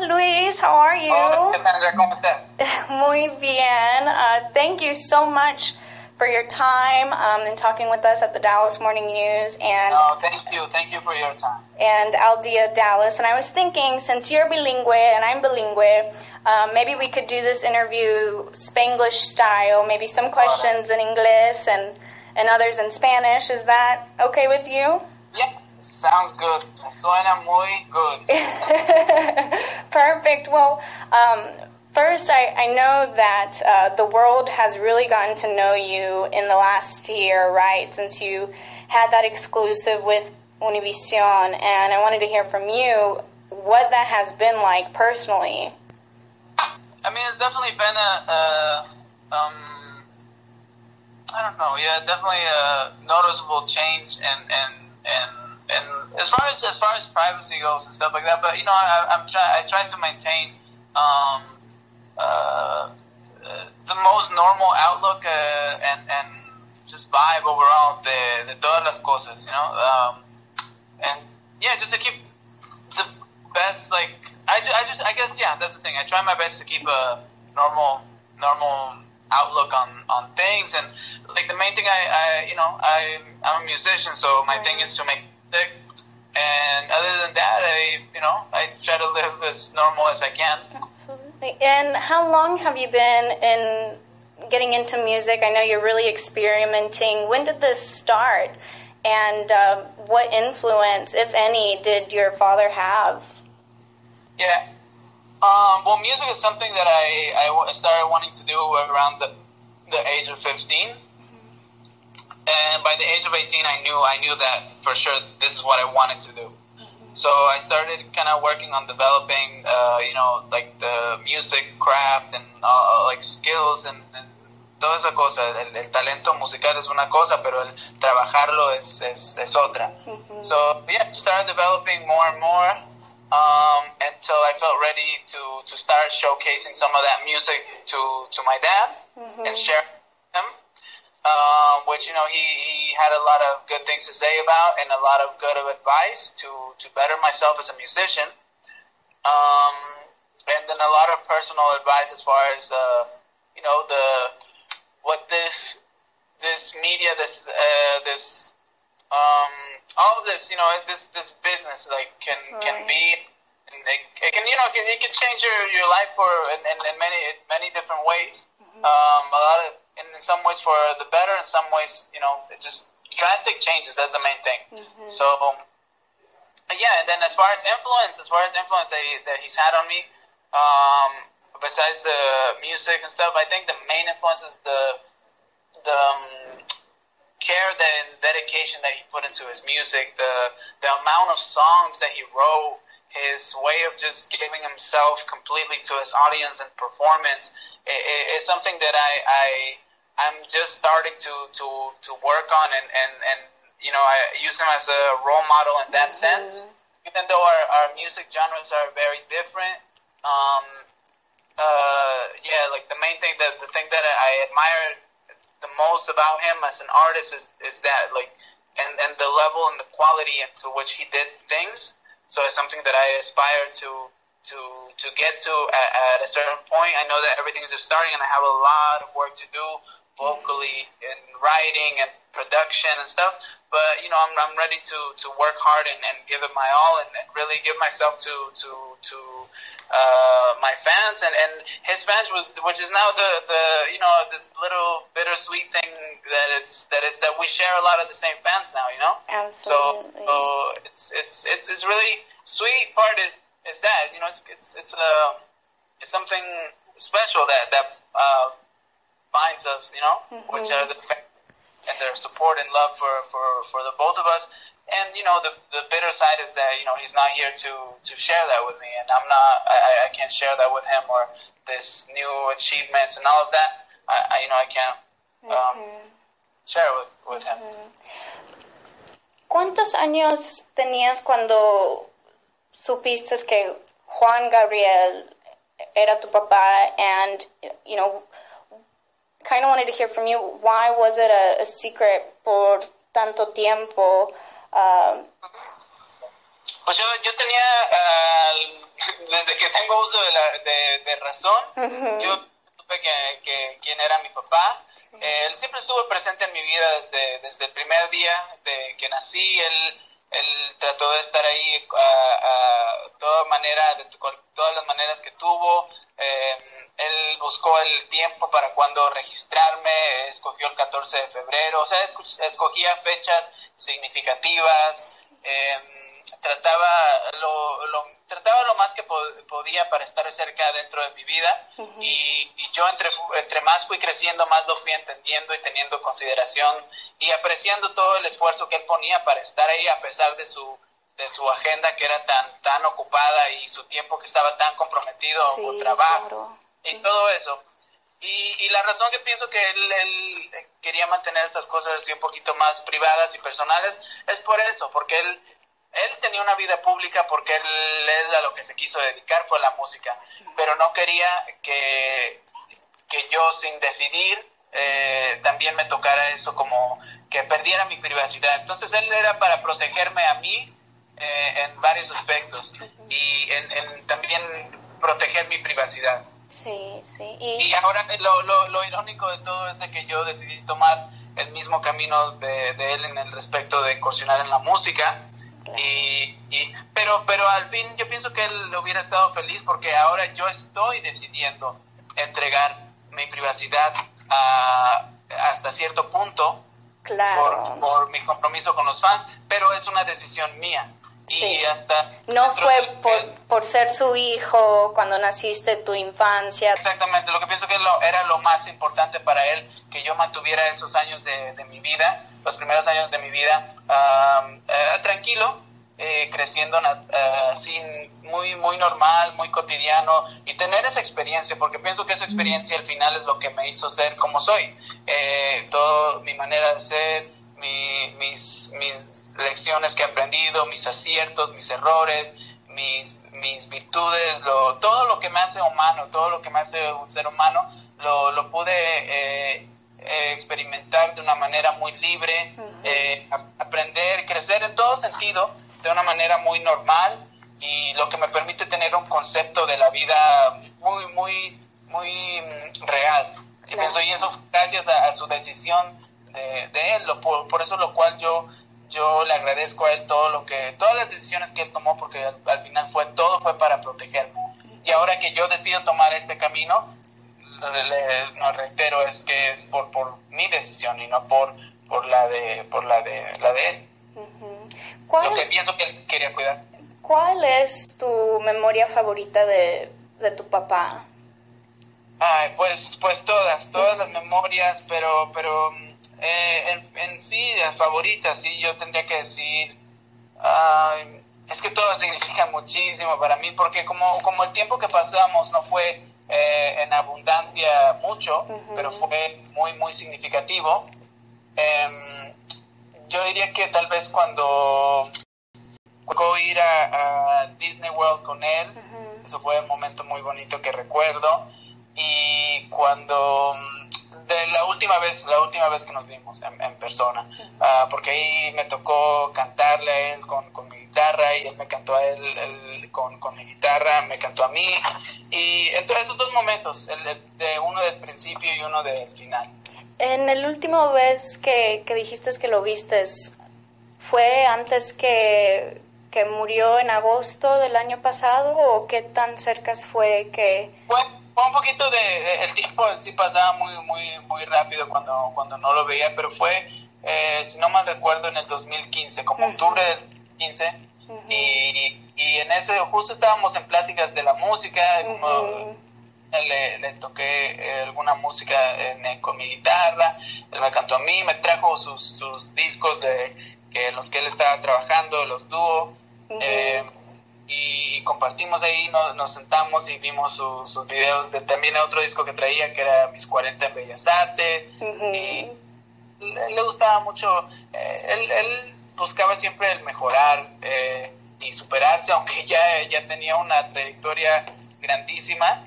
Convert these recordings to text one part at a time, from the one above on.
Luis, how are you? Hola, Cassandra, ¿cómo estás? Muy bien. Thank you so much for your time and talking with us at the Dallas Morning News. And thank you for your time. And Al Dia Dallas. And I was thinking, since you're bilingual and I'm bilingual, maybe we could do this interview Spanglish style, maybe some questions in English and others in Spanish. Is that okay with you? Yeah, sounds good. Suena muy good. Perfect. Well, first, I know that the world has really gotten to know you in the last year, right? Since you had that exclusive with Univision, and I wanted to hear from you what that has been like personally. I mean, it's definitely been I don't know, yeah, definitely a noticeable change, and as far as privacy goes and stuff like that. But I try to maintain the most normal outlook and just vibe overall de todas las cosas, and yeah, just to keep the best. Like I guess yeah, that's the thing. I try my best to keep a normal outlook on things, and like the main thing I'm a musician, so my thing is to make music, and other than that, I try to live as normal as I can. Absolutely. And how long have you been getting into music? I know you're really experimenting. When did this start? And what influence, if any, did your father have? Yeah. Well, music is something that I started wanting to do around the age of 15. And by the age of 18, I knew that for sure this is what I wanted to do. So I started kind of working on developing, like the music craft and like skills and toda esa cosa. El talento musical es una cosa, pero el trabajarlo es otra. So yeah, started developing more and more until I felt ready to start showcasing some of that music to my dad and share with him. Which he had a lot of good things to say about and a lot of good advice to better myself as a musician, and then a lot of personal advice as far as what this media, all of this this business like can be, and it can change your life in many different ways. A lot of in some ways for the better, in some ways, just drastic changes. That's the main thing. So, yeah, and then as far as influence that he's had on me, besides the music and stuff, I think the main influence is the care and dedication that he put into his music, the amount of songs that he wrote, his way of just giving himself completely to his audience and performance is something that I'm just starting to work on, and I use him as a role model in that sense. Even though our music genres are very different, like the main thing, the thing that I admire the most about him as an artist is that like and the level and the quality into which he did things. So it's something that I aspire to get to at a certain point. I know that everything is just starting, and I have a lot of work to do vocally and writing and production and stuff. But I'm ready to work hard and give it my all and really give myself to my fans and his fans, which is now the this little bittersweet thing that we share a lot of the same fans now. Absolutely. So it's really sweet part is that it's something special that binds us, which are the fans and their support and love for the both of us. And the bitter side is that he's not here to share that with me, and I can't share that with him, or this new achievements and all of that. I can't share with him. ¿Cuántos años tenías cuando supiste que Juan Gabriel era tu papá? And kind of wanted to hear from you, why was it a secret por tanto tiempo? Pues yo tenía, desde que tengo uso de razón, yo supe quién era mi papá. Él siempre estuvo presente en mi vida desde el primer día de que nací. Él trató de estar ahí a toda manera, con todas las maneras que tuvo. Él buscó el tiempo para cuando registrarme, escogió el 14 de febrero, o sea, escogía fechas significativas. Trataba lo más que podía para estar cerca dentro de mi vida, y yo entre más fui creciendo, más lo fui entendiendo y teniendo consideración y apreciando todo el esfuerzo que él ponía para estar ahí, a pesar de su agenda que era tan ocupada y su tiempo que estaba tan comprometido con trabajo, claro. Y todo eso. Y la razón que pienso que él quería mantener estas cosas así un poquito más privadas y personales es por eso, porque él tenía una vida pública, porque él a lo que se quiso dedicar fue la música, pero no quería que yo, sin decidir, también me tocara eso, como que perdiera mi privacidad. Entonces él era para protegerme a mí en varios aspectos, y en también proteger mi privacidad. Sí. Y ahora lo irónico de todo es de que yo decidí tomar el mismo camino de él en el respecto de incursionar en la música. Pero al fin yo pienso que él hubiera estado feliz, porque ahora yo estoy decidiendo entregar mi privacidad hasta cierto punto, claro, por mi compromiso con los fans, pero es una decisión mía. Sí. Y hasta no fue por ser su hijo cuando naciste, tu infancia. Exactamente, lo que pienso que era lo más importante para él, que yo mantuviera esos años de mi vida, los primeros años de mi vida, tranquilo, creciendo así, muy normal, muy cotidiano, y tener esa experiencia, porque pienso que esa experiencia al final es lo que me hizo ser como soy. Todo mi manera de ser, mis lecciones que he aprendido, mis aciertos, mis errores, mis virtudes, todo lo que me hace humano, todo lo que me hace un ser humano, lo pude experimentar de una manera muy libre, aprender, crecer en todo sentido de una manera muy normal, y lo que me permite tener un concepto de la vida muy real. Claro. Y pienso, y eso gracias a su decisión de él, por eso lo cual yo le agradezco a él todas las decisiones que él tomó, porque al final todo fue para protegerme. Y ahora que yo decido tomar este camino, no reitero, es que es por mi decisión y no por la de él. Lo que pienso que él quería cuidar. ¿Cuál es tu memoria favorita de tu papá? Ay, pues todas las memorias, pero en sí, las favoritas, sí, yo tendría que decir, es que todas significan muchísimo para mí, porque como el tiempo que pasamos no fue en abundancia mucho, pero fue muy significativo. Yo diría que tal vez cuando ir a Disney World con él, eso fue un momento muy bonito que recuerdo. Y cuando la última vez que nos vimos en persona, porque ahí me tocó cantarle a él con mi guitarra, y él me cantó a él con mi guitarra, me cantó a mí, y entonces esos dos momentos, uno del principio y uno del final. En el último vez que dijiste que lo vistes, ¿fue antes que murió en agosto del año pasado, o qué tan cerca fue que...? Fue un poquito el tiempo sí pasaba muy rápido cuando no lo veía, pero fue, si no mal recuerdo, en el 2015, como octubre del 2015, y en ese justo estábamos en pláticas de la música. Le toqué alguna música con mi guitarra, él me cantó a mí, me trajo sus discos en los que él estaba trabajando, los dúos, y compartimos ahí, nos sentamos y vimos sus videos de también otro disco que traía, que era Mis 40 en Bellas Artes, y le gustaba mucho, él buscaba siempre el mejorar y superarse, aunque ya tenía una trayectoria grandísima.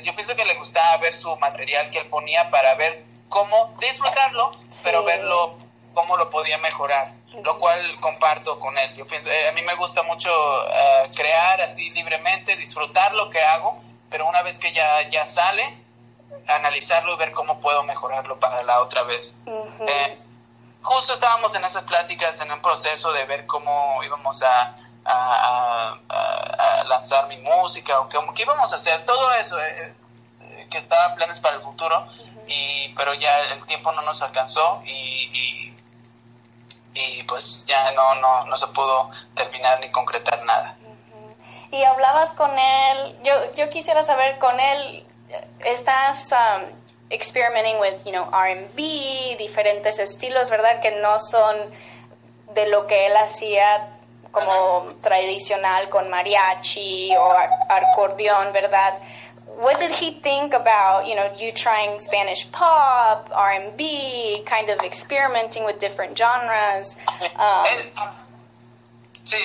Yo pienso que le gustaba ver su material que él ponía para ver cómo disfrutarlo, pero verlo cómo lo podía mejorar. lo cual comparto con él. Yo pienso, a mí me gusta mucho crear así libremente, disfrutar lo que hago, pero una vez que ya sale, analizarlo y ver cómo puedo mejorarlo para la otra vez. Justo estábamos en esas pláticas, en un proceso de ver cómo íbamos a lanzar mi música, o qué íbamos a hacer, todo eso, que estaba planes para el futuro, pero ya el tiempo no nos alcanzó y pues ya no se pudo terminar ni concretar nada. Y hablabas con él, yo quisiera saber, con él, ¿estás experimenting with, R&B, diferentes estilos, verdad? Que no son de lo que él hacía como tradicional con mariachi o acordeón, ¿verdad? What did he think about, you trying Spanish pop, R&B, kind of experimenting with different genres? Sí.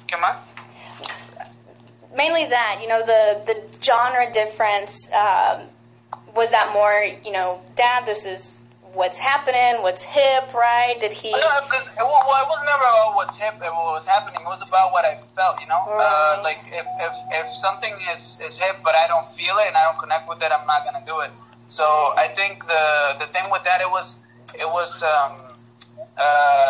¿Qué más? Mainly that, the genre difference, was that more, Dad, this is what's happening, what's hip, right? Did he... No, because it was never about what's hip, what was happening. It was about what I felt, Right. Like, if something is hip, but I don't feel it and I don't connect with it, I'm not going to do it. So I think the thing with that, it was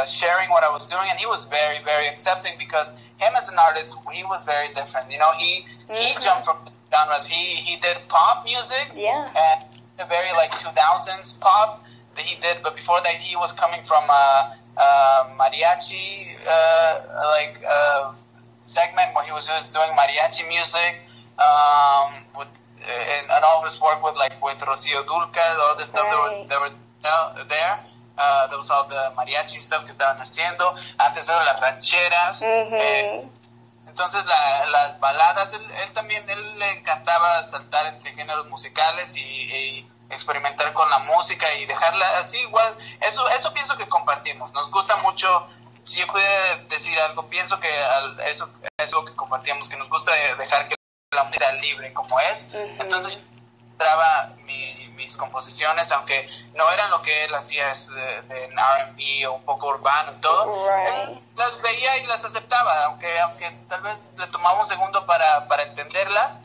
sharing what I was doing, and he was very, very accepting, because him as an artist, he was very different. He jumped from genres. He did pop music, and a very like 2000s pop that he did, but before that he was coming from mariachi segment where he was just doing mariachi music, and all of his work with Rocío Dúrcal, all the stuff that were there. That was all the mariachi stuff que estaban haciendo. Antes eran las rancheras. Entonces las baladas, él le encantaba saltar entre géneros musicales y experimentar con la música y dejarla así igual. Eso pienso que compartimos. Nos gusta mucho. Si yo pudiera decir algo, pienso que eso es lo que compartimos, que nos gusta dejar que la música sea libre como es. Entonces traba mis composiciones, aunque no eran lo que él hacía de R&B o un poco urbano y todo, él las veía y las aceptaba, aunque tal vez le tomaba un segundo para entenderlas,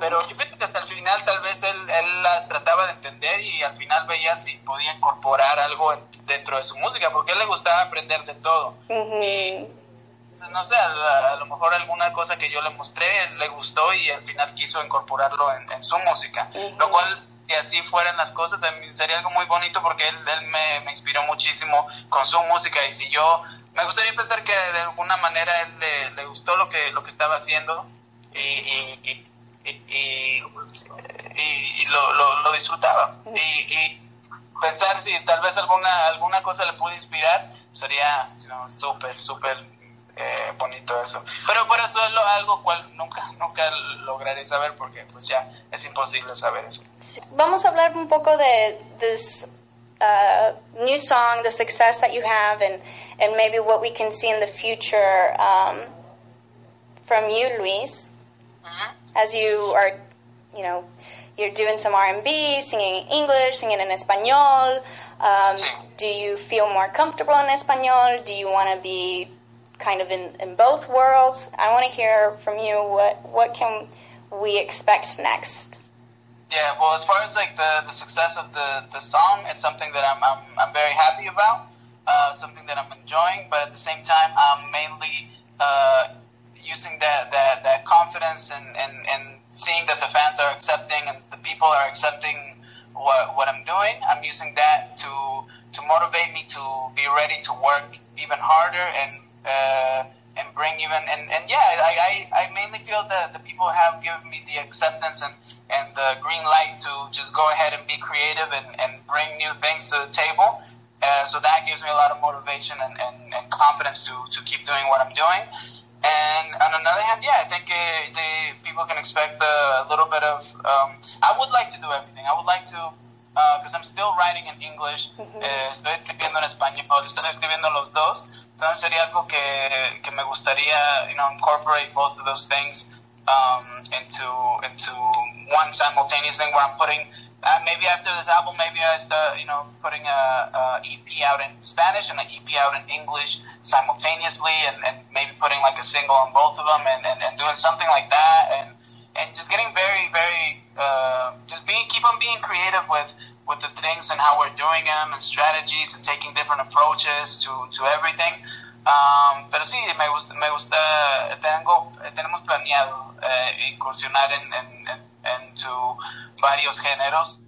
pero yo pienso que hasta el final tal vez él las trataba de entender y al final veía si podía incorporar algo dentro de su música, porque a él le gustaba aprender de todo. Y no sé, a lo mejor alguna cosa que yo le mostré le gustó y al final quiso incorporarlo en su música, lo cual, si así fueran las cosas, sería algo muy bonito, porque él me inspiró muchísimo con su música, y si me gustaría pensar que de alguna manera él le gustó lo que estaba haciendo y lo disfrutaba, y pensar si tal vez alguna cosa le pudo inspirar, sería súper bonito eso, pero por eso es algo cual nunca lograré saber, porque pues ya es imposible saber eso. Vamos a hablar un poco de this new song, the success that you have, and maybe what we can see in the future from you, Luis, as you are, you're doing some R&B, singing in English, singing in Español. Do you feel more comfortable in Español? Do you want to be kind of in both worlds? I want to hear from you, what can we expect next? Yeah, well, as far as the success of the song, it's something that I'm very happy about, something that I'm enjoying, but at the same time, I'm mainly using that confidence and seeing that the fans are accepting and the people are accepting what I'm doing. I'm using that to motivate me to be ready to work even harder and bring even and yeah, I mainly feel that the people have given me the acceptance and the green light to just go ahead and be creative and bring new things to the table, so that gives me a lot of motivation and confidence to keep doing what I'm doing. And on another hand, yeah, I think the people can expect a little bit of I would like to do everything. I would like to, because I'm still writing in English, estoy escribiendo en español, estoy escribiendo los dos. Entonces sería algo que me gustaría, incorporate both of those things into one simultaneous thing, where I'm putting maybe after this album, maybe I start, putting a EP out in Spanish and an EP out in English simultaneously, and maybe putting like a single on both of them, and doing something like that, and just getting very, very, keep on being creative with the things and how we're doing them and strategies and taking different approaches to everything. Pero sí, me gusta, tenemos planeado incursionar into varios géneros.